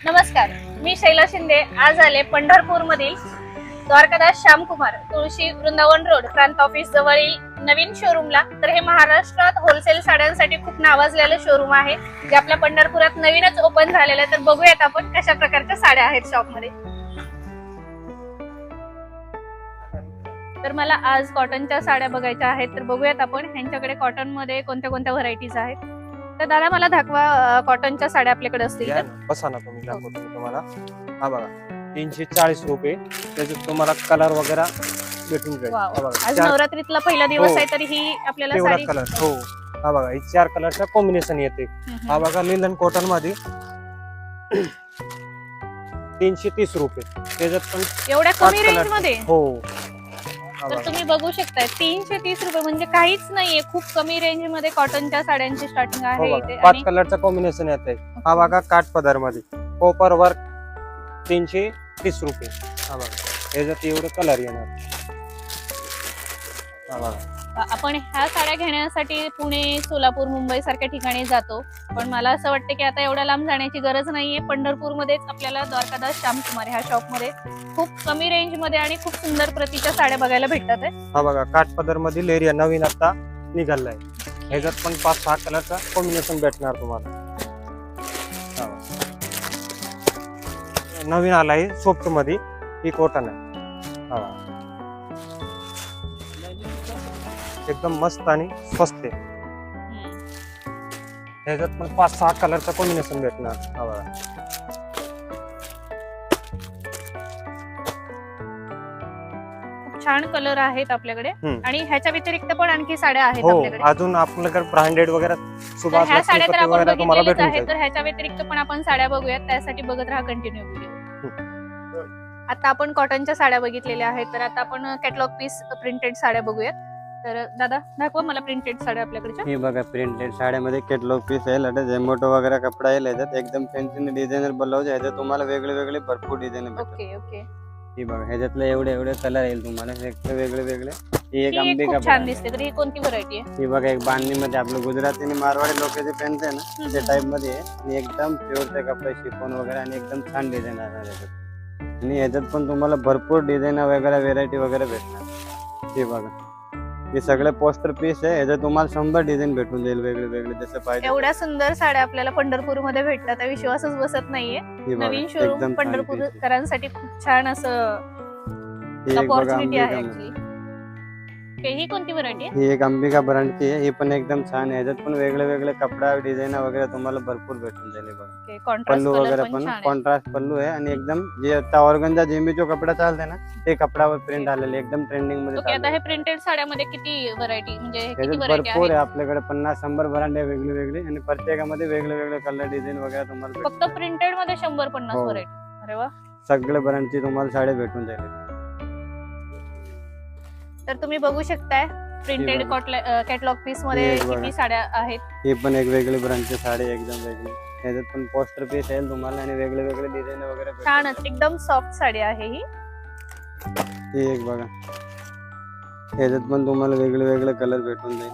नमस्कार, मी शैला शिंदे आज आले पंढरपूर मधील द्वारकादास श्यामकुमार तुळशी वृंदावन रोड प्रांत ऑफिस जवळील नवीन शोरूमला. तर हे महाराष्ट्रात होलसेल साड्यांसाठी खूप नावाजलेलं शोरूम आहे जे आपल्या पंढरपुरात नवीनच ओपन झालेलं आहे. तर बघूयात आपण कशा प्रकारच्या साड्या आहेत शॉप मध्ये. तर मला आज कॉटनच्या साड्या बघायच्या आहेत. तर बघूयात आपण ह्यांच्याकडे कॉटन मध्ये कोणत्या कोणत्या व्हरायटीज आहेत. तर दादा मला दाखवा कॉटनच्या साड्या आपल्याकडे असतील तर. बसा ना तुम्ही, दाखवतो मी तुम्हाला. हा बघा 340 रुपये. त्याच्यात तुम्हाला कलर वगैरे भेटून जाईल. वाव. हा बघा, आज चार नवरात्रीतला पहिला दिवस हो. आहे तर ही आपल्याला पिवळा साडी कलर. हो, हा बघा ही 4 कलरचा कॉम्बिनेशन येते. हा बघा लिलन कॉटन मध्ये 330 रुपये. त्याच्यात पण एवढ्या 5 कमी रेंज कलर. मध्ये. हो, हा तर बघा. तुम्ही बघू शकताय 330 रुपये म्हणजे काहीच नाहीये. खूप कमी रेंज मध्ये कॉटनच्या साड्यांची स्टार्टिंग हो आहे बघा, इथे. 5 कलरचा कॉम्बिनेशन येते. हा बघा काठ पदर मध्ये कॉपर वर्क 330 रुपये. हा बघा याच्यात एवढे कलर येणार. हा बघा आपण ह्या साड्या घेण्यासाठी पुणे, सोलापूर, मुंबई सारख्या ठिकाणी जातो. पण मला असं वाटतं की आता एवढ्या लांब जाण्याची गरज नाहीये. पंढरपूर मध्येच आपल्याला द्वारकादास श्यामकुमार ह्या शॉप मध्ये खूप कमी रेंज मध्ये आणि खूप सुंदर प्रतीच्या साड्या बघायला भेटतात आहे. हा बघा काठ पदर मध्ये लेरिया नवीन आता निघालाय. ह्याच्यात पण 5-6 कलरचा कॉम्बिनेशन भेटणार तुम्हाला. हा बघा. नवीन आलाय सॉफ्ट मध्ये, ही कॉटन आहे. हा बघा. एकदम मस्त आणि स्वस्त आहे. ह्याच्यात पण 5-6 कलरचा कॉम्बिनेशन भेटणार. हा बघा खूप छान कलर आहेत आपल्याकडे. आणि ह्याच्या व्यतिरिक्त पण आणखी साड्या आहेत हो, आपल्याकडे. अजून आपल्याकडे ब्रँडेड वगैरे तर सुभाष ह्या साड्या तर आपण वगैरे तुम्हाला बघितलेल्याच भेटून आहेत. जाईल. तर ह्याच्या व्यतिरिक्त पण आपण साड्या बघूयात. त्यासाठी बघत राहा कंटिन्यू व्हिडिओ. आता आपण कॉटनच्या साड्या बघितलेल्या आहेत. तर आता आपण कॅटलॉग पीस प्रिंटेड साड्या बघूयात. तर दादा दाखवा मला प्रिंटेड साड्या आपल्याकडच्या. हे बघा प्रिंटेड साड्यामध्ये कॅटलॉग पीस आहे. लटे झेमोटो वगैरे कपडा आहे. याच्यात एकदम फॅन्सी डिझायनर ब्लाउज आहे. ह्याच्यात तुम्हाला वेगळे वेगळे भरपूर डिझाईन भेटतात. Okay okay. ही बघा ह्याच्यातले एवढे एवढे कलर येईल तुम्हाला वेगळे वेगळे. ही एक ही एक अंबिका खूप छान brand. दिसते. तर ही कोणती व्हरायटी आहे? ही बघा एक बांधणी मध्ये आपलं गुजराती आणि मारवाडी लोक जे पॅन्ट आहे ना त्या टाइप मध्ये आहे. आणि एकदम प्युअर कपडा शिफॉन वगैरे आणि एकदम छान डिझाईन आहे याच्यात. आणि याच्यात पण तुम्हाला भरपूर डिझाईन वगैरे व्हेरायटी वगैरे भेटणार. हे बघा हे सगळे पोस्टर पीस आहे. याच्यात तुम्हाला 100 डिझाईन भेटून जाईल वेगळे वेगळे जसं पाहिजे. एवढ्या सुंदर साड्या आपल्याला पंढरपूर मध्ये भेटतात. त्या विश्वासच बसत नाहीये. हे बघा, नवीन एकदम शोरूम छान piece आहे. पंढरपूरकरांसाठी खूप छान असं ही एक बघा अपॉर्च्युनिटी आहे अंबिका ऍक्च्युली. ही कोणती व्हरायटी आहे? ही एक अंबिका ब्रँडची आहे. ही पण एकदम छान आहे. याच्यात पण वेगळे वेगळे कपडा डिझाईन वगैरे तुम्हाला भरपूर भेटून जाईल. बघा कॉन्ट्रास्ट पल्लू कलर वगैरे पण पण छान आहे. कॉन्ट्रास्ट पल्लू आहे. आणि एकदम जे आता ऑर्गनचा जेमीचो कपडा चालते ना ते कपडावर प्रिंट आलेले एकदम ट्रेंडिंग मध्ये ओके. आता चालू हे प्रिंटेड साड्यामध्ये किती व्हरायटी म्हणजे किती याच्यात व्हरायटी भरपूर आहे? आहे आपल्याकडे 50-100 ब्रँड आहे वेगळे वेगळे. आणि प्रत्येकामध्ये वेगळे वेगळे कलर डिझाईन वगैरे तुम्हाला फक्त प्रिंटेड मध्ये 100-50 हो. व्हरायटी. अरे वा. सगळे ब्रँडची तुम्हाला साड्या भेटून जाईल. तर तुम्ही बघू शकताय प्रिंटेड कॅटलॉग पीस मध्ये हे बघा. किती साड्या आहेत. ही पण एक वेगळी ब्रँडची साडी एकदम वेगळी. याच्यात पण पोस्टर पीस आहे तुम्हाला आणि वेगळे वेगळे डिझाईन वगैरे भेटून छानच एकदम सॉफ्ट साडी आहे ही. जाईल. ही एक बघा याच्यात पण तुम्हाला वेगळे वेगळे कलर भेटून जाईल.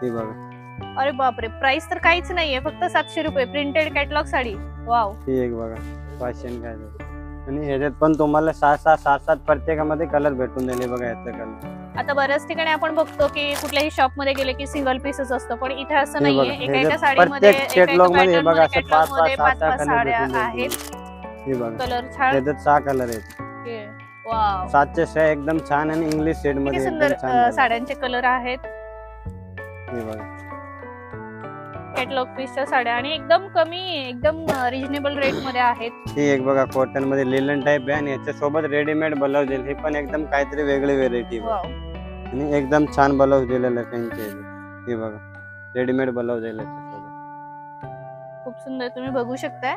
ही बघा अरे बापरे, प्राइस तर काहीच नाहीये. फक्त 700 रुपये प्रिंटेड कॅटलॉग साडी. वाव. ही एक बघा फॅशन काय आहे. आणि ह्याच्यात पण तुम्हाला 6-7 प्रत्येकामध्ये कलर भेटून जाईल. हे बघा याचा कलर. आता बऱ्याच ठिकाणी आपण बघतो की कुठल्याही शॉप मध्ये गेले की सिंगल पीसच असतं. पण इथे असं हे नाहीये. बघा, एका एका ह्याच्यात साडीमध्ये प्रत्येक एका एका catalog मध्ये pattern बघा मध्ये असं catalog मध्ये 5-5 5-5 साड्या भेटून आहेत. जाईल. हे बघा कलर छान. याच्यात 6 कलर आहेत. वाव. 7चे 6 एकदम छान आणि इंग्लिश शेड किती मध्ये सुंदर एकदम छान. साड्यांचे कलर आहेत. हे बघा कॅटलॉग पीसच्या साड्या आणि एकदम कमी एकदम रिजनेबल रेट मध्ये आहेत. ही एक बघा कॉटन मध्ये लिलन टाइप आहे. आणि याच्या सोबत रेडीमेड ब्लाउज येईल. हे पण एकदम काहीतरी वेगळी व्हेरायटी. वाव. आणि एकदम छान ब्लाउज दिलेला आहे फॅन्सी. हे बघा रेडीमेड ब्लाउज आहे याच्यासोबत. खूप सुंदर तुम्ही बघू शकताय.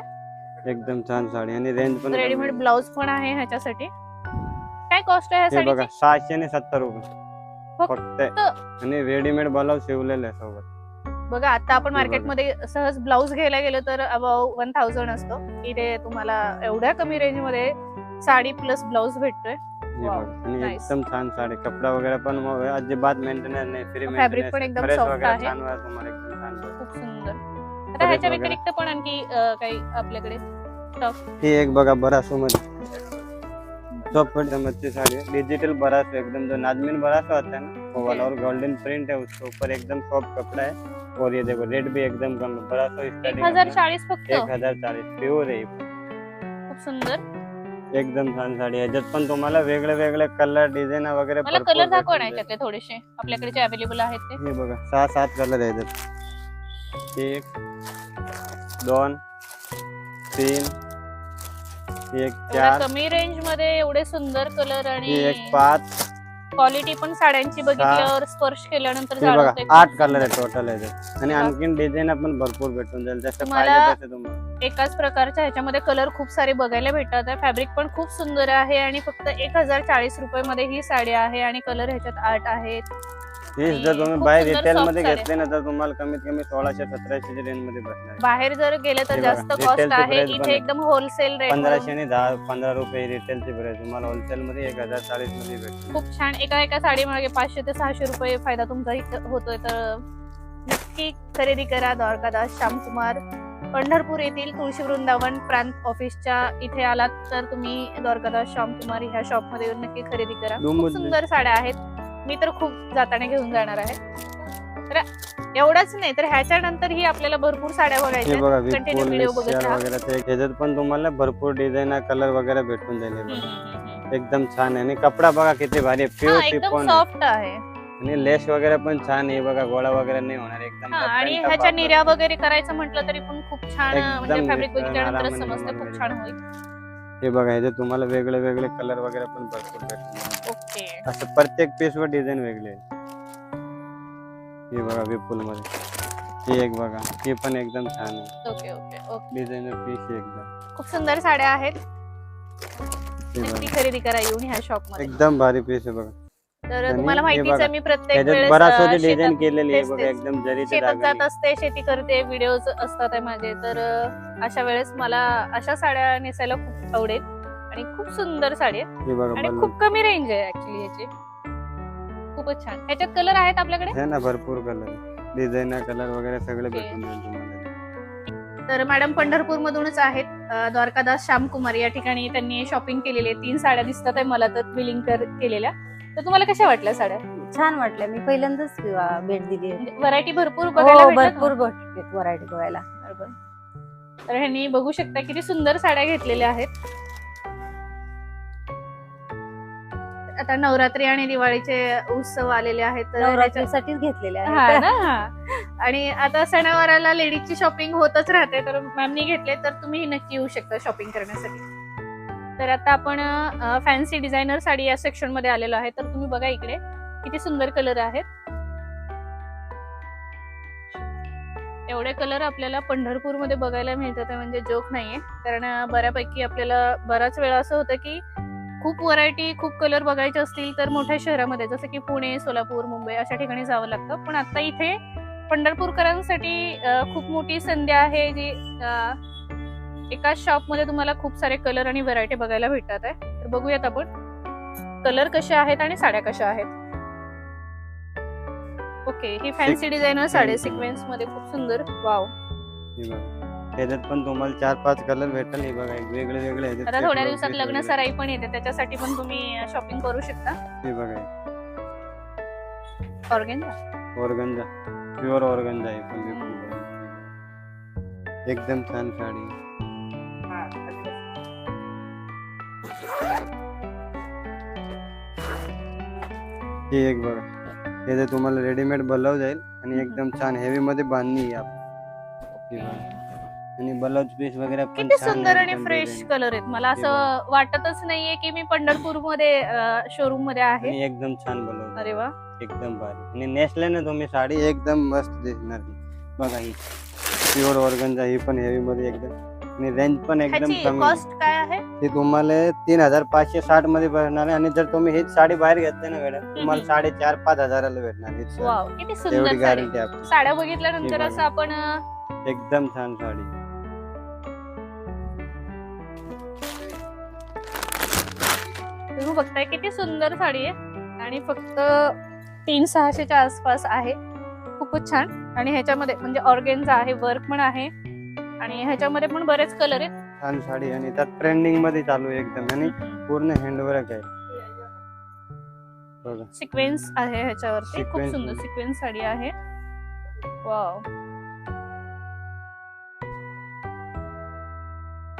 एकदम छान साडी आणि रेंज पण रेडीमेड ब्लाउज पण आहे ह्याच्यासाठी. काय कॉस्ट आहे हे बघा साडीची? 670 रुपये फक्त. फक्त. आणि रेडीमेड ब्लाउज शिवलेलं आहे सोबत. बघा आता आपण हे बघा. मार्केटमध्ये सहज ब्लाउज घ्यायला गेलो तर अबाव 1000 असतो. इथे तुम्हाला एवढ्या कमी रेंज मध्ये साडी प्लस ब्लाउज भेटतोय. हे Wow, बघा. आणि nice. एकदम छान साडी. कपडा वगैरे पण अजिबात मेंटेनन्स नाही. फ्री Fabric पण एकदम soft आहे. छान आहे तुम्हाला एकदम छान. खूप सुंदर. आता Fabric ह्याच्या वगैरे. व्यतिरिक्त पण आणखी काही आपल्याकडे टॉप ही एक बघा बरासो मध्ये सॉफ्ट चमकची साड़ी है, डिजिटल बरासो एकदम जो नाजमीन बरासो होता है ना वो वाला, और गोल्डन प्रिंट है उसके ऊपर, एकदम सॉफ्ट कपड़ा है। और ये देखो रेट भी एकदम कम है, बरासो स्टार्टिंग 1040 फक्त 1040 प्युअर आहे खूप सुंदर एकदम छान साडी आहे। याच्यात पण तुम्हाला वेगळे वेगळे कलर डिझाईन वगैरे मला भरपूर कलर दाखवा ना भेटून याच्यातले थोडेसे आपल्याकडे जे अवेलेबल आहेत ते जाईल। हे बघा 6-7 कलर आहेत याच्यात, 1 2 3 1 एवढ्या 4 कमी रेंज मध्ये एवढे सुंदर कलर आणि 1 5 क्वालिटी पण साड्यांची बघितल्यावर स्पर्श केल्यानंतर हे बघा जाणवते 8 कलर आहे टोटल याच्यात, आणि आणखीन डिझाईन पण भरपूर भेटून जाईल जसं तुम्हाला पाहिजे तसं तुम्हाला। एकाच प्रकारच्या ह्याच्यामध्ये कलर खूप सारे बघायला भेटतात आहे। फॅब्रिक पण खूप सुंदर आहे आणि फक्त 1040 रुपये मध्ये ही साडी आहे आणि कलर ह्याच्यात 8 आहेत। हे जर तुम्ही खूप बाहेर सुंदर रिटेल soft मध्ये साडी. घेतले ना तर तुम्हाला कमीत कमी 1600-1700 च्या रेंज मध्ये भेटणार। बाहेर जर गेले तर हे जास्त बघा, कॉस्ट retail ची आहे, price पण इथे आहे. एकदम होलसेल रेट 1500 आणि 10-15 रुपये रिटेलची प्राइस तुम्हाला होलसेल मध्ये 1040 मध्ये भेटते। खूप छान। एका साडी मागे 500 ते 600 रुपये फायदा तुमचा इथं होतोय, तर नक्की खरेदी करा। द्वारकादास श्यामकुमार पंढरपूर येथील तुळशी वृंदावन प्रांत ऑफिसच्या इथे आलात तर तुम्ही द्वारकादास श्यामकुमार ह्या शॉप मध्ये येऊन नक्की खरेदी करा। खूप सुंदर साड्या आहेत, मी तर खूप जाताना घेऊन जाणार आहे। तर एवढंच नाही तर ह्याच्या नंतर ही आपल्याला भरपूर साड्या हे बघायच्या बघा कंटिन्यू व्हिडिओ बघत राहा। वगैरे ते ह्याच्यात पण तुम्हाला भरपूर डिझाईन कलर वगैरे भेटून जाईल। हे बघा, एकदम छान आहे, आणि कपडा बघा किती भारी आहे, प्युअर एकदम शिफॉन सॉफ्ट आहे आणि लेस वगैरे पण छान आहे बघा, गोळा वगैरे नाही होणार एकदम। आणि ह्याच्या निर्या वगैरे करायचं म्हटलं तरी पण खूप छान, एकदम म्हणजे फॅब्रिक निखळ, बघितल्यानंतर आरामाने समजतं तुम्हाला खूप छान होईल। हे बघा ह्याच्यात तुम्हाला वेगळे वेगळे कलर वगैरे पण भरपूर भेटणार। ओके, असं प्रत्येक पीस वर डिझाईन वेगळी आहे। हे बघा विपुल मध्ये हे एक बघा, हे पण एकदम छान आहे, okay okay okay designer piece एकदम खूप सुंदर साड्या आहेत, हे नक्की बघा, खरेदी करा येऊन ह्या शॉप मध्ये। एकदम भारी पीस आहे बघा। तर आणि तुम्हाला हे माहितीच बघा, आहे मी प्रत्येक ह्याच्यात वेळेस बराच डिझाईन शेतात- केलेली आहे तेच- बघा, तेच. एकदम जरीच्या शेतात जात धाग्याने। असते, शेती करते, व्हिडिओज असतात आहे माझे, तर अशा वेळेस मला अशा साड्या नेसायला खूप आवडेल आणि खूप सुंदर साडी आहे हे बघा आणि बल्लू. खूप कमी रेंज आहे ऍक्च्युली याची, खूपच छान। ह्याच्यात कलर आहेत आपल्याकडे, है ना भरपूर कलर डिझाईन कलर वगैरे सगळे ओके. भेटून जाईल तुम्हाला। तर मॅडम पंढरपूर मधूनच आहेत, द्वारकादास श्यामकुमार या ठिकाणी त्यांनी शॉपिंग केलेली आहे। 3 साड्या दिसतात आहे मला तर बिलिंग केलेल्या, तर तुम्हाला कशा वाटल्या साड्या? छान वाटलं, मी पहिल्यांदाच भेट दिली आहे. व्हरायटी भरपूर बघायला हो, भेटतात भरपूर व्हरायटी बघायला. बरोबर। तर ह्यांनी बघू शकता किती सुंदर साड्या घेतलेल्या आहेत। आता नवरात्री आणि दिवाळीचे उत्सव आलेले आहेत, तर नवरात्रीसाठीच घेतलेले हा आहे. ना, आणि आता सणावाराला लेडीजची शॉपिंग होतच राहते, तर मॅमनी घेतले तर तुम्ही नक्की येऊ शकता शॉपिंग करण्यासाठी। तर आता आपण फॅन्सी डिझायनर साडी या सेक्शन मध्ये आलेलो आहे, तर तुम्ही बघा इकडे किती सुंदर कलर आहेत। एवढे कलर आपल्याला पंढरपूर मध्ये बघायला मिळतात म्हणजे जोक नाहीये, कारण बऱ्यापैकी आपल्याला बराच वेळा असं होतं की खूप व्हरायटी, खूप कलर बघायचे असतील तर मोठ्या शहरामध्ये जसं की पुणे, सोलापूर, मुंबई अशा ठिकाणी जावं लागतं, पण आता इथे पंढरपूरकरांसाठी खूप मोठी संधी आहे, जी एकाच शॉप मध्ये तुम्हाला खूप सारे कलर आणि व्हरायटी बघायला भेटतात आहे। तर बघूयात आपण कलर कसे आहेत आणि साड्या कशा आहेत। ओके, ही फॅन्सी डिझायनर साडी सिक्वेन्स मध्ये खूप सुंदर, वाव। हे बघा त्याच्यात पण तुम्हाला 4-5 कलर भेटेल। हे बघा वेगळे वेगळे आहेत। आता थोड्या दिवसात लग्न सराई पण येते, त्याच्यासाठी पण तुम्ही शॉपिंग करू शकता। हे बघा ऑर्गेन्झा, ऑर्गन्झा, प्युअर ऑर्गन्झा आहे पण विपुल एकदम छान साडी। हे एक बघा, त्याचे तुम्हाला रेडीमेड ब्लाउज जाईल आणि एकदम छान हेवी मध्ये बांधणी आहे हे बघा, आणि ब्लाउज पीस वगैरे पण किती छान आहे, सुंदर आणि एकदम फ्रेश design. कलर आहेत। मला हे असं वाटतच नाहीये की मी पंढरपूर मध्ये शोरूम मध्ये आहे। आणि एकदम छान ब्लाउज, अरे वा, एकदम भारी, आणि नेसले ना तुम्ही साडी एकदम मस्त दिसणार ती। बघा ही प्युअर ऑर्गन्झा, ही पण हेवी मध्ये एकदम, आणि रेंज पण एकदम ह्याची कमी। कॉस्ट काय आहे? ती तुम्हाला 3560 मध्ये भेटणार आहे, आणि जर तुम्ही हीच साडी बाहेर घेतली ना मॅडम तुम्हाला 4,500-5 हजाराला भेटणार हीच साडी। वाव, किती सुंदर एवढी साडी। गॅरंटी आपली, साड्या बघितल्यानंतर हे बघा. असं आपण एकदम छान साडी। तुम्ही बघताय किती सुंदर साडी आहे आणि फक्त 300-600च्या आसपास आहे, खूपच छान। आणि ह्याच्यामध्ये म्हणजे ऑर्गेन्झा आहे, वर्क पण आहे, आणि ह्याच्यामध्ये पण बरेच कलर आहेत। छान साडी आहे आणि त्यात ट्रेंडिंग मध्ये चालू आहे एकदम आणि पूर्ण हँडवर्क आहे बघा. सिक्वेन्स आहे ह्याच्यावरती, खूप Sequence सुंदर मध्ये. सिक्वेन्स साडी आहे. वाव.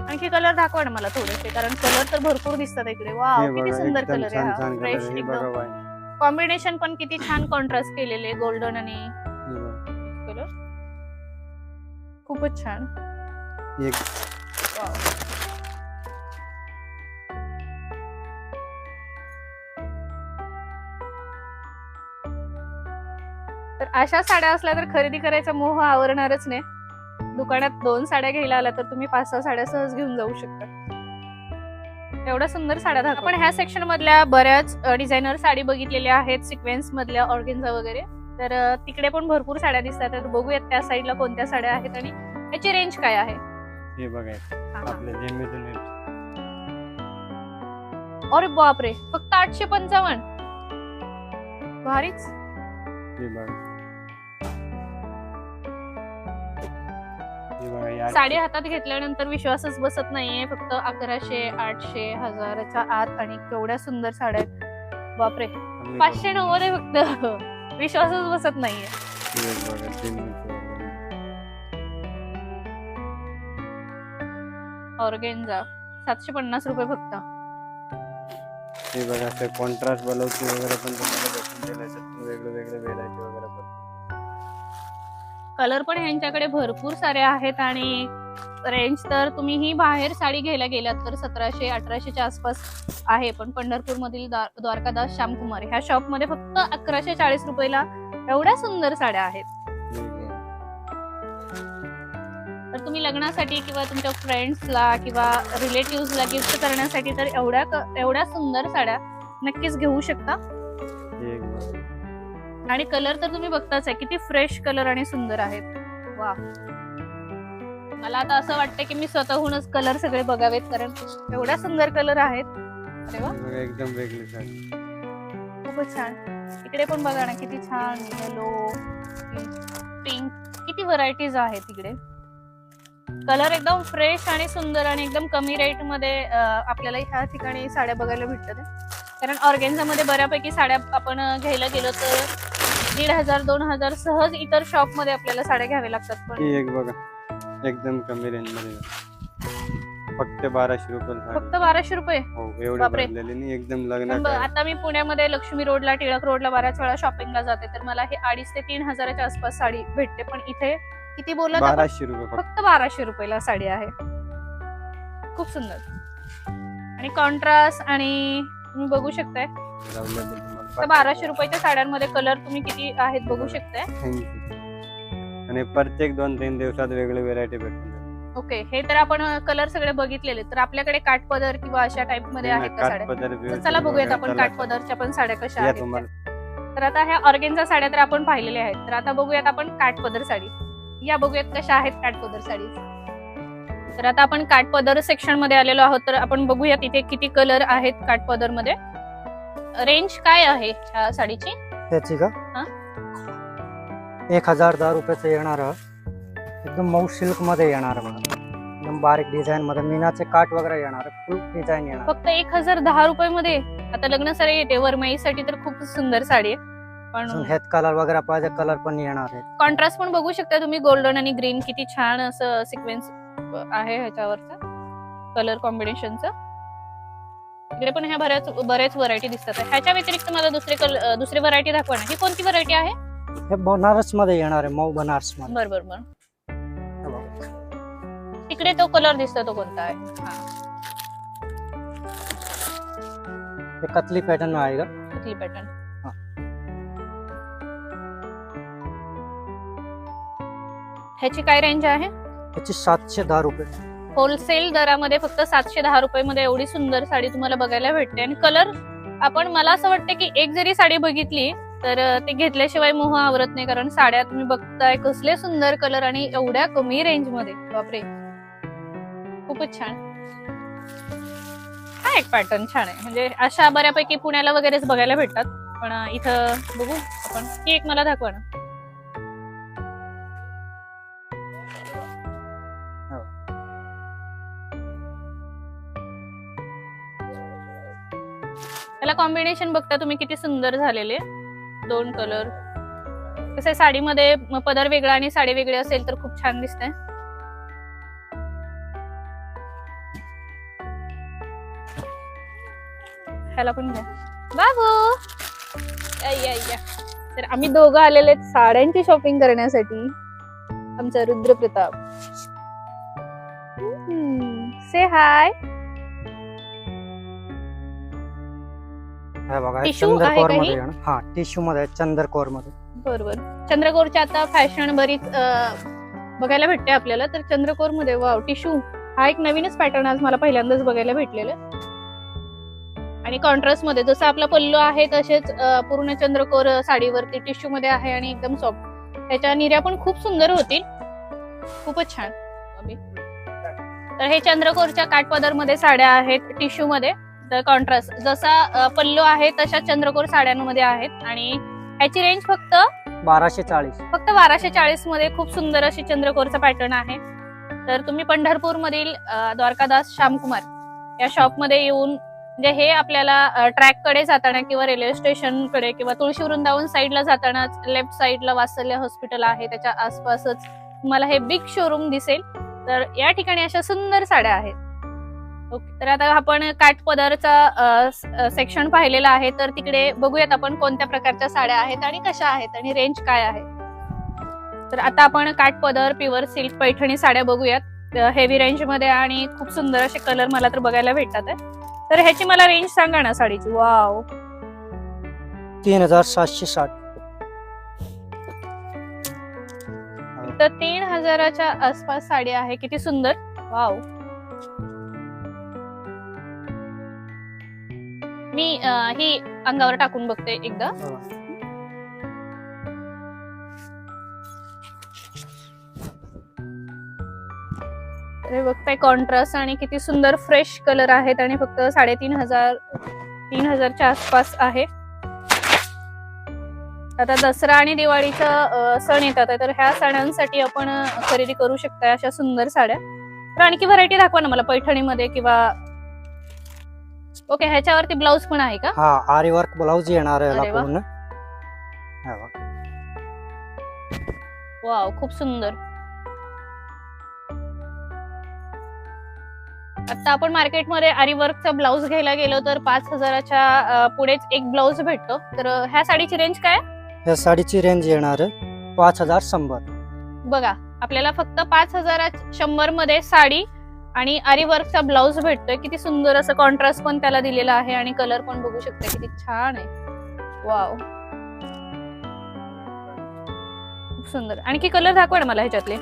आणखी कलर दाखवा ना मला थोडेसे, कारण कलर तर भरपूर दिसतात इकडे. वाव, हे किती बघा सुंदर एकदम कलर छान आहे छान फ्रेश कलर हे बघा एकदम. वाईन कॉम्बिनेशन पण किती छान कॉन्ट्रास्ट केलेले गोल्डन आणि हे बघा. कलर. खूपच छान. एक वाव. तर अशा साड्या असल्या तर खरेदी करायचा मोह आवरणारच नाही. दुकानात 2 साड्या घ्यायला आल्या तर तुम्ही 5-6 साड्या सहज घेऊन जाऊ शकता. एवढ्या सुंदर साड्या दाखवा. आपण ह्या सेक्शन मधल्या बऱ्याच डिझायनर साडी बघितलेल्या आहेत, सिक्वेन्स मधल्या, ऑर्गेन्झा वगैरे. तर तिकडे पण भरपूर साड्या दिसतात. तर बघूयात त्या साईडला कोणत्या साड्या आहेत आणि याची रेंज काय आहे. हे बघा हा. आपले जेमेजून अरे बापरे, फक्त 855. भारीच. हे बघा हे बघा या साडी हातात घेतल्यानंतर विश्वासच बसत नाहीये. फक्त 1100, 800, 1000च्या आत आणि केवढ्या सुंदर साड्या आहेत. बापरे, कमी 590 आहे फक्त. विश्वासच बसत नाहीये. हे बघा जेमेजून ऑर्गेन्झा 750 रुपये फक्त. हे बघा ते कॉन्ट्रास्ट ब्लाउज वगैरे पण तुम्हाला भेटून दिलं याच्यात वेगळे व्हेरायटी वगैरे पण. कलर पण ह्यांच्याकडे भरपूर सारे आहेत आणि रेंज तर तुम्ही ही बाहेर साडी घ्यायला गेलात तर 1700-1800च्या आसपास आहे. पण पंढरपूर मधील द्वारकादास श्यामकुमार ह्या शॉप मध्ये फक्त 1140 रुपयाला एवढ्या सुंदर साड्या आहेत. हे बघा. तर तुम्ही लग्नासाठी किंवा तुमच्या फ्रेंड्सला किंवा रिलेटिव्हला गिफ्ट करण्यासाठी तर एवढ्या सुंदर साड्या नक्कीच घेऊ शकता. हे बघा. आणि कलर तर तुम्ही बघताच आहे, किती फ्रेश कलर आणि सुंदर आहेत. वा, मला आता असं वाटतं की मी स्वतःहूनच कलर सगळे बघावेत, कारण एवढ्या सुंदर कलर आहेत. अरे वा, हे बघा एकदम वेगळी साडी. खूपच छान. इकडे पण बघा ना, किती छान येलो, पिंक, किती व्हरायटीज आहेत इकडे. कलर एकदम फ्रेश आणि सुंदर आणि एकदम कमी रेट मध्ये आपल्याला ह्या ठिकाणी साड्या बघायला भेटतात. कारण ऑर्गेन्झा मध्ये बऱ्यापैकी साड्या आपण घ्यायला गेलो तर 1500-2000 सहज इतर शॉप मध्ये आपल्याला साड्या घ्याव्या लागतात. पण ही एक बघा एकदम कमी रेंज मध्ये फक्त 1200 रुपये साडी. फक्त 1200 रुपये. हो एवढी बापरे. भरलेली नाही एकदम लग्न पण आता मी पुण्यामध्ये लक्ष्मी रोडला, टिळक रोडला बऱ्याच वेळा शॉपिंगला जाते, तर मला हे 2,500 ते 3,000च्या आसपास साडी भेटते. पण इथे किती बोलत आपण? 1200 रुपये फक्त. फक्त 1200 रुपयाला साडी आहे. खूप सुंदर आणि कॉन्ट्रास्ट आणि तुम्ही बघू शकताय लावलेलं तुम्हाला. तर 1200 रुपयाच्या साड्यांमध्ये कलर तुम्ही किती आहेत बघू शकताय. Thank you. आणि प्रत्येक 2-3 दिवसात वेगळी व्हेरायटी भेटून जाते. ओके, हे तर आपण कलर सगळे बघितलेले. तर आपल्याकडे काठपदर किंवा अशा टाइप मध्ये आहेत का साड्या? काठपदर तर चला बघूयात आपण काठपदरच्या पण साड्या कशा आहेत तुम्हाला त्या. तर आता ह्या ऑर्गेन्झा साड्या तर आपण पाहिलेल्या आहेत. तर आता बघूयात आपण काठपदर साडी. या बघूयात कशा आहेत काठपदर साडी. तर आता आपण काठपदर सेक्शन मध्ये आलेलो आहोत. तर आपण बघूयात इथे किती कलर आहेत काठपदर मध्ये. रेंज काय आहे ह्या साडीची? त्याची का हा? 1010 रुपयाचं येणार. एकदम मऊ सिल्क मध्ये येणार बघा. एकदम बारीक डिझाईन मध्ये मीनाचे काठ वगैरे येणार. फुल डिझाईन येणार. फक्त 1010 रुपये मध्ये. आता लग्न साडी येते वरमाईसाठी तर खूप सुंदर साडी आहे. पण ह्यात कलर वगैरे पाहिजे कलर पण येणार आहे. कॉन्ट्रास्ट पण बघू शकता तुम्ही, गोल्डन आणि ग्रीन किती छान असं सिक्वेन्स आहे ह्याच्यावरचं कलर कॉम्बिनेशनचं. इकडे पण ह्या बऱ्याच व्हरायटी दिसतात. ह्याच्या व्यतिरिक्त मला दुसरी व्हरायटी दाखवा ना. ही कोणती व्हरायटी आहे? हे बनारस मध्ये येणार आहे, मऊ बनारस मध्ये. बरोबर. तिकडे तो कलर दिसतो तो कोणता आहे? हा, हे कतली पॅटर्न आहे का? कुठली पॅटर्न? हा. ह्याची काय रेंज आहे? ह्याची 710 रुपये. होलसेल दरामध्ये फक्त 710 रुपये मध्ये एवढी सुंदर साडी तुम्हाला बघायला भेटते. आणि कलर आपण, मला असं वाटतं की एक जरी साडी बघितली तर ते घेतल्याशिवाय मोह आवरत नाही. कारण साड्या तुम्ही बघताय कसले सुंदर कलर आणि एवढ्या कमी रेंज मध्ये. बापरे, खूपच छान. हा एक पॅटर्न छान आहे. म्हणजे अशा बऱ्यापैकी पुण्याला वगैरेच बघायला भेटतात. पण इथं बघू आपण. ही एक मला दाखवा ना. त्याला कॉम्बिनेशन बघता तुम्ही किती सुंदर झालेले, 2 कलर. कसं साडीमध्ये पदर वेगळा आणि साडी वेगळी असेल तर खूप छान दिसतंय. ह्याला पण घ्या बाबू. या. तर आम्ही दोघं आलेले आहेत साड्यांची शॉपिंग करण्यासाठी. आमचा रुद्रप्रताप, से हाय. हे बघा टिश्यू आहे चंद्रकोर का मध्ये ही? आहे ना. हा टिश्यू मध्ये आहे, चंद्रकोर मध्ये. बरोबर. चंद्रकोरच्या आता फॅशन बरीच बघायला भेटते आपल्याला. तर चंद्रकोर मध्ये वाव टिश्यू हा एक नवीनच पॅटर्न आज मला पहिल्यांदाच बघायला भेटलेलं. आणि कॉन्ट्रास्ट मध्ये जसं आपला पल्लू आहे तसेच पूर्ण चंद्रकोर साडीवरती टिश्यू मध्ये आहे आणि एकदम सॉफ्ट. त्याच्या निर्या पण खूप सुंदर होतील, खूपच छान. तर हे चंद्रकोरच्या काठपदर मध्ये साड्या आहेत टिश्यू मध्ये. तर कॉन्ट्रास्ट जसा पल्लू आहे तशा चंद्रकोर साड्यांमध्ये आहेत. आणि ह्याची रेंज फक्त 1240 मध्ये खूप सुंदर अशी चंद्रकोरचा पॅटर्न आहे. तर तुम्ही पंढरपूर मधील द्वारकादास श्यामकुमार या शॉप मध्ये येऊन, म्हणजे हे आपल्याला ट्रॅक कडे जाताना किंवा रेल्वे स्टेशन कडे किंवा तुळशी वृंदावन साईडला जातानाच लेफ्ट साईडला वात्सल्य हॉस्पिटल आहे, त्याच्या आसपासच तुम्हाला हे बिग शोरूम दिसेल. तर या ठिकाणी अशा सुंदर साड्या आहेत. ओके, तर आता आपण काठपदरचा सेक्शन पाहिलेला आहे. तर तिकडे बघूयात आपण कोणत्या प्रकारच्या साड्या आहेत आणि कशा आहेत आणि रेंज काय आहे. तर आता आपण काठपदर, प्युअर सिल्क, पैठणी साड्या बघूयात हेवी रेंज मध्ये. आणि खूप सुंदर असे कलर मला तर बघायला भेटतात आहे. तर ह्याची मला रेंज सांगा ना साडीची. वाव, 3760. तर 3000च्या आसपास साडी आहे. किती सुंदर, वाव. मी ही अंगावर टाकून बघते एकदा. हे बघताय कॉन्ट्रास्ट आणि किती सुंदर फ्रेश कलर आहेत. आणि फक्त 3500-3000च्या आसपास आहे. आता दसरा आणि दिवाळीचा सण येतात आहे, तर ह्या सणांसाठी आपण खरेदी करू शकता अशा सुंदर साड्या. तर आणखी व्हरायटी दाखवा ना मला पैठणीमध्ये किंवा. ओके, ह्याच्यावरती ब्लाउज पण आहे का? हा आरी वर्क ब्लाउज येणार आहे अरे वा. पूर्ण. वाव, खूप सुंदर. आता आपण मार्केटमध्ये आरी वर्कचा ब्लाउज घ्यायला गेलो तर 5000च्या पुढेच एक ब्लाउज भेटतो. तर ह्या साडीची रेंज काय? या साडीची रेंज येणार आहे 5100. बघा, आपल्याला फक्त 5100 मध्ये साडी आणि आरी वर्कचा ब्लाउज भेटतोय. किती सुंदर असं कॉन्ट्रास्ट पण त्याला दिलेला आहे. आणि कलर पण बघू शकता किती छान आहे. वाव, खूप सुंदर. आणखी कलर दाखवा ना मला ह्याच्यातले.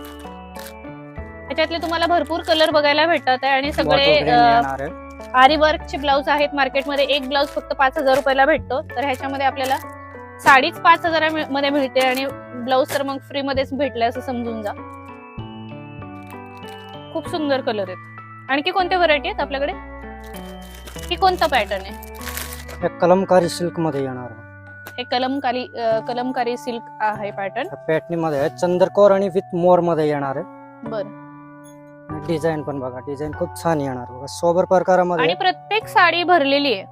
ह्याच्यातले तुम्हाला भरपूर कलर बघायला भेटतात आहे. आणि सगळे आरी वर्कचे ब्लाउज आहेत मार्केटमध्ये. एक ब्लाउज फक्त 5000 रुपयाला भेटतो. तर ह्याच्यामध्ये आपल्याला साडीच 5000 मध्ये मिळते आणि ब्लाउज तर मग फ्री मध्येच भेटले असं समजून जा. खूप सुंदर कलर आहेत. आणखी कोणत्या व्हरायटी आहेत आपल्याकडे? ही कोणता पॅटर्न आहे? कलमकारी सिल्क मध्ये येणार. हे कलमकारी सिल्क आहे पॅटर्न. पॅटर्न मध्ये आहे चंद्रकोर आणि विथ मोर मध्ये येणार आहे. बरं. डिझाईन पण बघा, डिझाईन खूप छान येणार बघा, सोबर प्रकारामध्ये. आणि प्रत्येक साडी भरलेली आहे.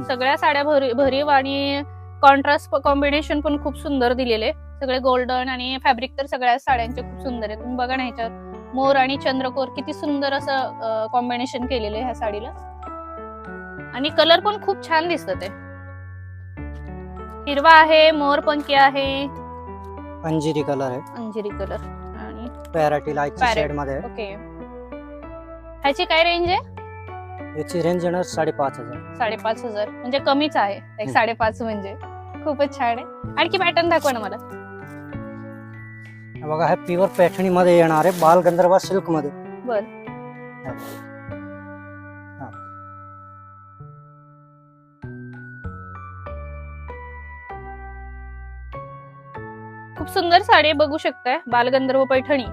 सगळ्या साड्या भरीव आणि कॉन्ट्रास्ट कॉम्बिनेशन पण खूप सुंदर दिलेले. सगळे गोल्डन आणि फॅब्रिक तर सगळ्या साड्यांचे खूप सुंदर आहे. तुम्ही बघा ना ह्याच्यावर मोर आणि चंद्रकोर किती सुंदर असं कॉम्बिनेशन केलेलं आहे ह्या साडीला. आणि कलर पण खूप छान दिसत आहे. हिरवा आहे, मोरपंखी आहे, अंजिरी कलर आहे, अंजिरी कलर आणि पॅरेटी लाईट शेड मध्ये आहे. ओके, ह्याची काय रेंज आहे? याची रेंज येणार 5500. 5500 म्हणजे कमीच आहे. 5.5 म्हणजे खूपच छान आहे. आणखी पॅटर्न दाखवा ना मला. बघा, हे प्युअर पैठणी मध्ये येणार आहे, बाल गंधर्वा सिल्क मध्ये. बर, खूप सुंदर साडी बघू शकताय. बालगंधर्व पैठणी.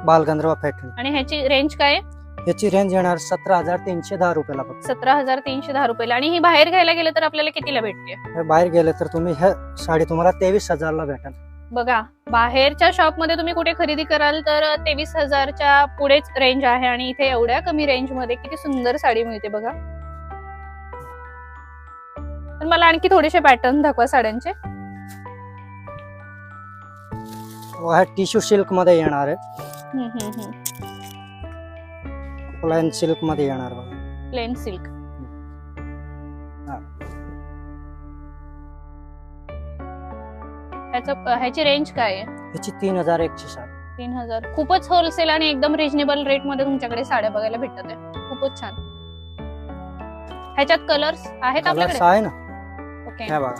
बालगंधर्वा पैठणी. आणि ह्याची रेंज काय? याची रेंज येणार 17310 रुपयाला फक्त. 17310 रुपयाला. आणि ही बाहेर घ्यायला गेलं तर आपल्याला कितीला भेटते? बाहेर गेले तर तुम्ही हे साडी तुम्हाला 23000 ला भेटेल. बघा, बाहेरच्या शॉप मध्ये तुम्ही कुठे खरेदी कराल तर 23000च्या पुढेच रेंज आहे. आणि इथे एवढ्या कमी रेंज मध्ये किती सुंदर साडी मिळते बघा. तर मला आणखी थोडेसे पॅटर्न दाखवा साड्यांचे. हा टिश्यू सिल्क मध्ये येणार आहे, हम्म, हम्म, हम्म. प्लेन सिल्क मध्ये येणार बघा. Plain silk. हा. ह्याची रेंज काय आहे? ह्याची 3160. 3000. खूपच होलसेल आणि एकदम रिजनेबल रेट मध्ये तुमच्याकडे साड्या बघायला भेटतात आहे. खूपच छान. ह्याच्यात कलर्स आहेत कलर्स आपल्याकडे? आहे ना, ओके. हे बघा.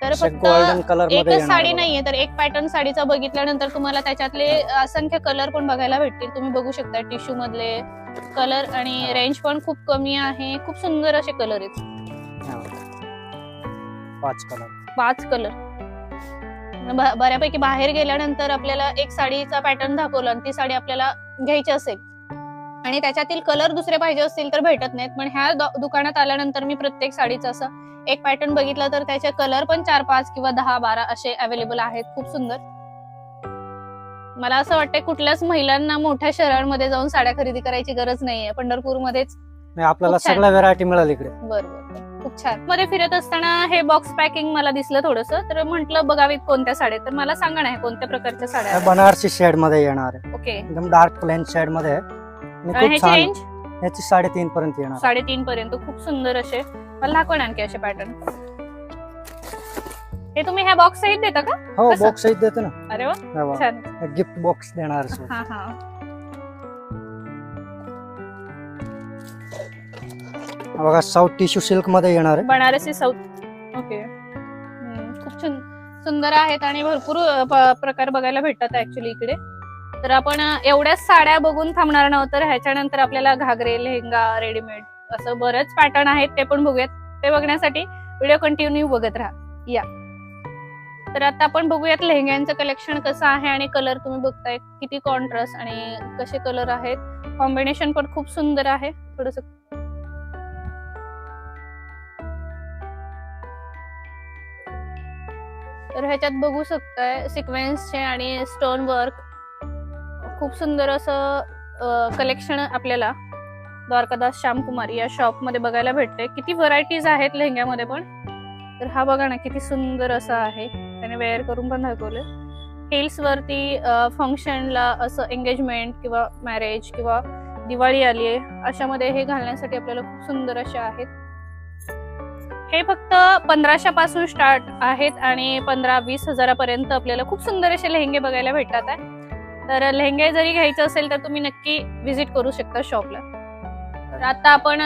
तर असे फक्त गोल्डन कलर मध्ये एकच येणार साडी बघा. नाहीये, तर एक पॅटर्न साडीचा बघितल्यानंतर तुम्हाला त्याच्यातले असंख्य कलर पण बघायला भेटतील. तुम्ही बघू शकता टिश्यू मधले कलर आणि हा. रेंज पण खूप कमी आहे. खूप सुंदर असे कलर आहेत. हे बघा. 5 कलर. 5 कलर. बऱ्यापैकी बाहेर गेल्यानंतर आपल्याला एक साडीचा पॅटर्न दाखवला आणि ती साडी आपल्याला घ्यायची असेल आणि त्याच्यातील कलर दुसरे पाहिजे असतील तर भेटत नाहीत. पण ह्या दुकानात आल्यानंतर मी प्रत्येक साडीचं असं एक पॅटर्न बघितला तर त्याचे कलर पण 4-5 किंवा 10-12 असे अवेलेबल आहेत. खूप सुंदर. मला असं वाटतंय कुठल्याच महिलांना मोठ्या शहरांमध्ये जाऊन साड्या खरेदी करायची गरज नाहीये. पंढरपूरमध्येच नाही, आपल्याला खूप छान. सगळ्या व्हरायटी मिळाल इकडे. बरोबर. खूप छान. मध्ये फिरत असताना हे बॉक्स पॅकिंग मला दिसलं थोडंसं, तर म्हंटल बघावीत कोणत्या साड्या. तर मला सांगा ना हे कोणत्या प्रकारच्या साड्या हे आहेत? बनारसी शेड मध्ये येणार आहे, ओके. एकदम डार्क प्लेन शेड मध्ये आहे आणि खूप ह्याची छान. रेंज ह्याची 3.5 पर्यंत येणार. 3.5 पर्यंत. खूप सुंदर असे. मला दाखवा ना आणखी असे पॅटर्न. हे तुम्ही ह्या बॉक्स सहित देता का? हो, कसं? बॉक्स सहित देतो ना. अरे वा, हे बघा. छान. गिफ्ट बॉक्स देणार आहे. हा हा. हा बघा, साऊथ टिश्यू सिल्क मध्ये येणार आहे. बनारसी साऊथ. ओके. खूप सुंदर आहेत आणि भरपूर प्रकार बघायला भेटतात ऍक्च्युली इकडे. तर आपण एवढ्याच साड्या बघून थांबणार नव्हतं. तर ह्याच्यानंतर आपल्याला घागरे, लेहंगा, रेडीमेड असं बरेच पॅटर्न आहेत, ते पण बघूयात. ते बघण्यासाठी व्हिडिओ कंटिन्यू बघत राहा. या. तर आता आपण बघूयात लेहंग्यांचं कलेक्शन कसं आहे आणि कलर तुम्ही बघताय किती कॉन्ट्रास्ट आणि कसे कलर आहेत. कॉम्बिनेशन पण खूप सुंदर आहे. थोडस तर ह्याच्यात बघू शकताय सिक्वेन्सचे आणि स्टोन वर्क. खूप सुंदर असं कलेक्शन आपल्याला द्वारकादास श्यामकुमार या शॉप मध्ये बघायला भेटते. किती व्हरायटीज आहेत लेहंग्यामध्ये पण. तर हा बघा ना किती सुंदर असा आहे. त्याने वेअर करून पण दाखवलं. हिल्स वरती फंक्शनला असं एंगेजमेंट किंवा मॅरेज किंवा दिवाळी आली आहे अशामध्ये हे घालण्यासाठी आपल्याला खूप सुंदर असे आहेत. हे फक्त 1500 पासून स्टार्ट आहेत आणि 15-20 हजारापर्यंत आपल्याला खूप सुंदर असे लेहंगे बघायला भेटतात आहे. तर लेहंगे जरी घ्यायचे असेल तर तुम्ही नक्की व्हिजिट करू शकता शॉपला. तर आता आपण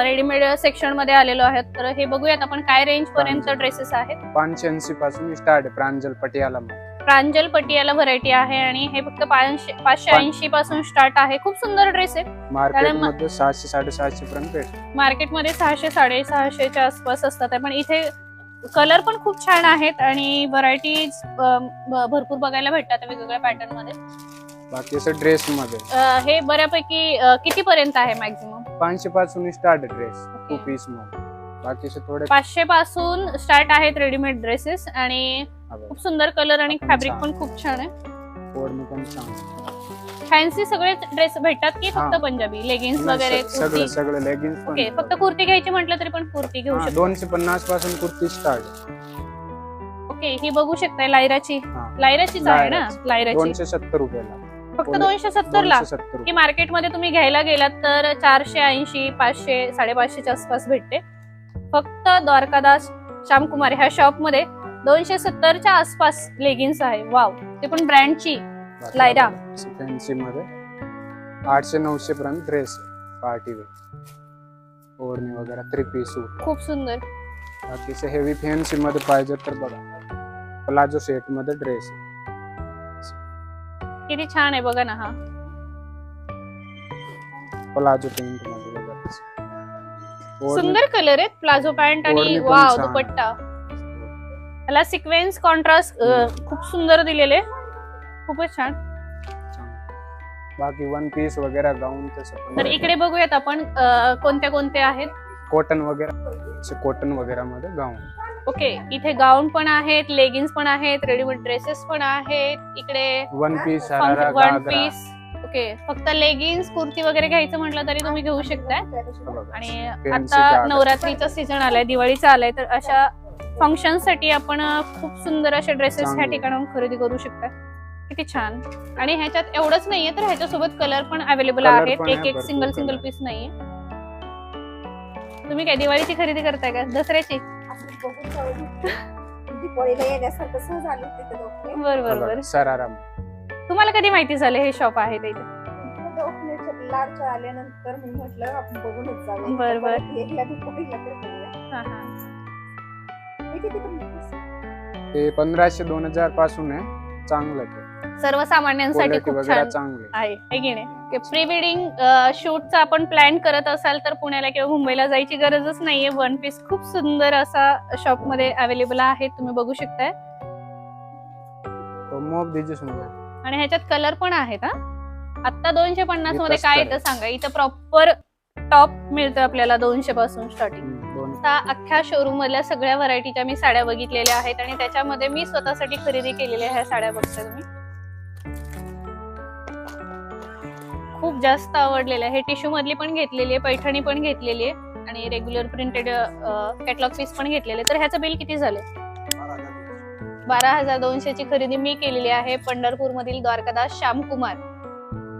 रेडीमेड सेक्शन मध्ये आलेलो आहोत. तर हे बघूयात आपण काय रेंज पर्यंत ड्रेसेस आहेत. 580 पासून स्टार्ट आहे प्रांजल पटियाला. प्रांजल पटियाला व्हरायटी आहे आणि हे फक्त 580 पासून स्टार्ट आहे. खूप सुंदर ड्रेस आहे. मार्केट मध्ये 700-750 पर्यंत भेटते. मार्केटमध्ये 600-650च्या आसपास असतात. पण इथे कलर पण खूप छान आहेत आणि व्हरायटीज भरपूर बघायला भेटतात वेगवेगळ्या पॅटर्न मध्ये. बाकी असं ड्रेस मध्ये हे बऱ्यापैकी किती पर्यंत आहे मॅक्झिमम? 500 पासून स्टार्ट आहे ड्रेस 2 पीस मध्ये. बाकीचे थोडे 500 पासून स्टार्ट आहेत रेडीमेड ड्रेसेस आणि खूप सुंदर कलर आणि फॅब्रिक पण खूप छान आहे. ओढणी पण चांगली. फॅन्सी सगळे ड्रेस भेटतात की फक्त हा. पंजाबी लेगिन्स वगैरे सगळं कुर्ती? सगळं लेगिन्स पण. ओके. फक्त कुर्ती घ्यायची म्हटलं तरी पण कुर्ती घेऊ शकतो. 250 पासून कुर्ती स्टार्ट. ओके. ही बघू शकताय लायराची. लायराचीच आहे ना? लायराची 270 रुपयाला. फक्त 270 ला. 270 की मार्केटमध्ये तुम्ही घ्यायला गेलात तर 480, 500, 550च्या आसपास भेटते. फक्त द्वारकादास श्यामकुमार ह्या शॉप मध्ये 270च्या आसपास लेगिन्स आहे. वाव. ते पण ब्रँडची लायरा. फॅन्सी मध्ये 800-900 पर्यंत ड्रेस पार्टी वेअर. ओढणी वगैरे 3 पीस सूट. खूप सुंदर. बाकीचे हेवी फॅन्सी मध्ये पाहिजे तर बघा प्लाझो सेट मध्ये ड्रेस. किती छान आहे बघा ना. हा प्लाझो प्रिंट मध्ये बघा. ओढणी सुंदर कलर आहेत. प्लाझो पॅन्ट आणि ओढणी पण वाव छान. दुपट्टा. त्याला सिक्वेन्स कॉन्ट्रास्ट खूप सुंदर दिलेले. खूपच छान. बाकी 1 पीस वगैरे गाऊन तसं. तर इकडे बघूयात आपण कोणत्या कोणत्या आहेत. कॉटन वगैरे कॉटन वगैरे मध्ये गाऊन. ओके. इथे गाऊन पण आहेत, लेगिन्स पण आहेत, रेडीमेड ड्रेसेस पण आहेत. इकडे 1 पीस 1 पीस ओके, फक्त लेगिन्स कुर्ती वगैरे घ्यायचं म्हटलं तरी तुम्ही घेऊ शकताय. आणि फॅन्सी आता च्या नवरात्रीचा सीझन आलाय, दिवाळीचा आलाय, तर अशा फंक्शन साठी आपण खूप सुंदर असे ड्रेसेस ह्या चांगले. ठिकाणाहून खरेदी करू शकता. किती छान. आणि ह्याच्यात एवढंच नाहीये, तर ह्याच्यासोबत कलर पण अवेलेबल Color आहेत. पण एक आहे, एक भरपूर सिंगल color सिंगल आहे. पीस नाहीये. तुम्ही काय दिवाळीची खरेदी करताय का दसऱ्याची? दिवाळीला येण्यासारखं सहज आले तिथे दोघे. बरोबर. सरारा. तुम्हाला कधी माहिती झालं हे शॉप आहे ते इथे? दवाखान्याच्या लाडच्या आल्यानंतर मी म्हटलं आपण बघूनच जाऊ. बरोबर. एकला दिवाळीला तर बघूया. हा, हा. हे किती किंमत? ते 1500-2000 पासून आहे. चांगलं आहे ते. सर्वसामान्यांसाठी क्वालिटी खूप वगैरे छान चांगली आहे. आहे, है की नाही? प्री वेडिंग शूटचा आपण प्लॅन करत असाल तर पुण्याला किंवा मुंबईला जायची गरजच नाहीये. वन पीस खूप सुंदर असा शॉप मध्ये अवेलेबल आहे, तुम्ही बघू शकताय. तो मोब दीजिए सुनगा. आणि ह्याच्यात कलर पण आहेत. हा, आता 250 मध्ये इथंच काय तर येतं सांगा? इथं प्रॉपर टॉप मिळतं आपल्याला 200 पासून स्टार्टिंग. आता अख्ख्या शोरूम मधल्या सगळ्या व्हरायटीच्या मी साड्या बघितलेल्या आहेत आणि त्याच्यामध्ये मी स्वतःसाठी खरेदी केलेल्या ह्या साड्या बघता तुम्ही. खूप जास्त आवडलेल्या. हे टिश्यू मधली पण घेतलेली आहे, पैठणी पण घेतलेली आहे आणि रेग्युलर प्रिंटेड कॅटलॉग पीस पण घेतलेले. तर ह्याचं बिल किती झालं? 12,200 ची खरेदी मी केलेली आहे पंढरपूर मधील द्वारकादास श्यामकुमार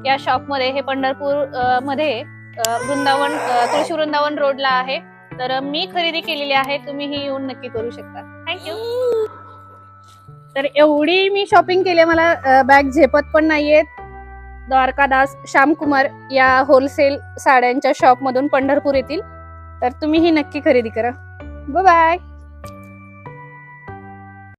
या शॉप मध्ये. हे पंढरपूर मध्ये वृंदावन तुळशी वृंदावन रोडला आहे. तर मी खरेदी केलेली आहे, तुम्हीही येऊन नक्की करू शकता. थँक्यू. तर एवढी मी शॉपिंग केली, मला बॅग झेपत पण नाहीयेत. द्वारकादास श्यामकुमार या होलसेल साड्यांच्या शॉप मधून पंढरपूर येथील. तर तुम्हीही नक्की खरेदी करा. Bye bye.